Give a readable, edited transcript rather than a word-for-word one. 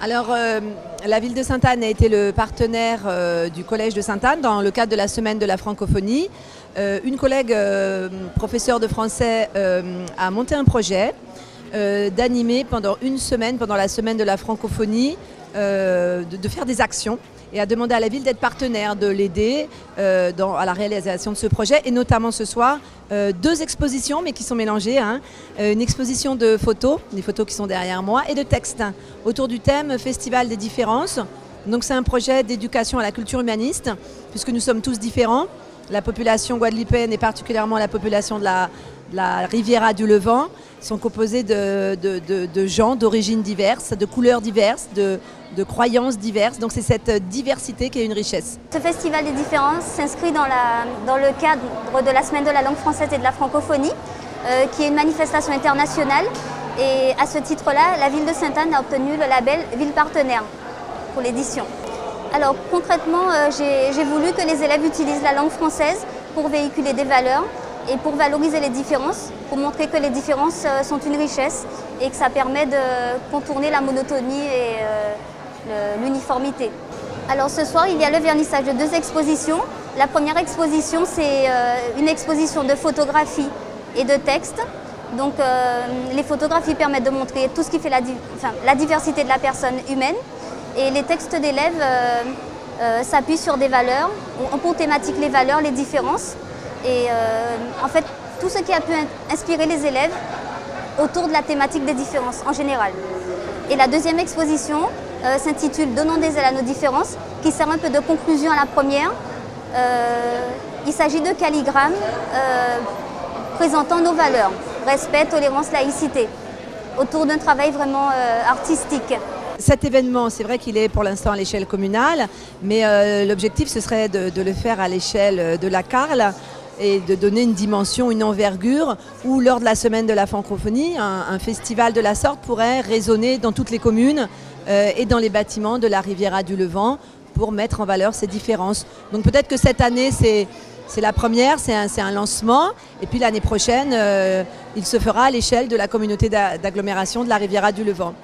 Alors, la ville de Sainte-Anne a été le partenaire du Collège de Sainte-Anne dans le cadre de la Semaine de la francophonie. Une collègue professeure de français a monté un projet d'animer pendant une semaine, pendant la Semaine de la francophonie, de faire des actions et a demandé à la ville d'être partenaire, de l'aider à la réalisation de ce projet, et notamment ce soir, deux expositions mais qui sont mélangées, une exposition de photos, des photos qui sont derrière moi, et de textes autour du thème Festival des différences. Donc c'est un projet d'éducation à la culture humaniste, puisque nous sommes tous différents. La population guadeloupéenne et particulièrement la population de la Riviera du Levant sont composés de gens d'origines diverses, de couleurs diverses, de croyances diverses. Donc c'est cette diversité qui est une richesse. Ce festival des différences s'inscrit dans le cadre de la Semaine de la langue française et de la francophonie, qui est une manifestation internationale. Et à ce titre-là, la ville de Sainte-Anne a obtenu le label Ville Partenaire pour l'édition. Alors concrètement, j'ai voulu que les élèves utilisent la langue française pour véhiculer des valeurs et pour valoriser les différences, pour montrer que les différences sont une richesse et que ça permet de contourner la monotonie et l'uniformité. Alors ce soir, il y a le vernissage de deux expositions. La première exposition, c'est une exposition de photographies et de textes. Donc les photographies permettent de montrer tout ce qui fait la diversité de la personne humaine. Et les textes d'élèves s'appuient sur des valeurs, ont pour thématique les valeurs, les différences. Et en fait, tout ce qui a pu inspirer les élèves autour de la thématique des différences en général. Et la deuxième exposition s'intitule « Donnons des ailes à nos différences », qui sert un peu de conclusion à la première. Il s'agit de calligrammes présentant nos valeurs, respect, tolérance, laïcité, autour d'un travail vraiment artistique. Cet événement, c'est vrai qu'il est pour l'instant à l'échelle communale, mais l'objectif ce serait de le faire à l'échelle de la Carle et de donner une dimension, une envergure où lors de la Semaine de la francophonie, un festival de la sorte pourrait résonner dans toutes les communes et dans les bâtiments de la Riviera du Levant pour mettre en valeur ces différences. Donc peut-être que cette année c'est la première, c'est un lancement, et puis l'année prochaine il se fera à l'échelle de la communauté d'agglomération de la Riviera du Levant.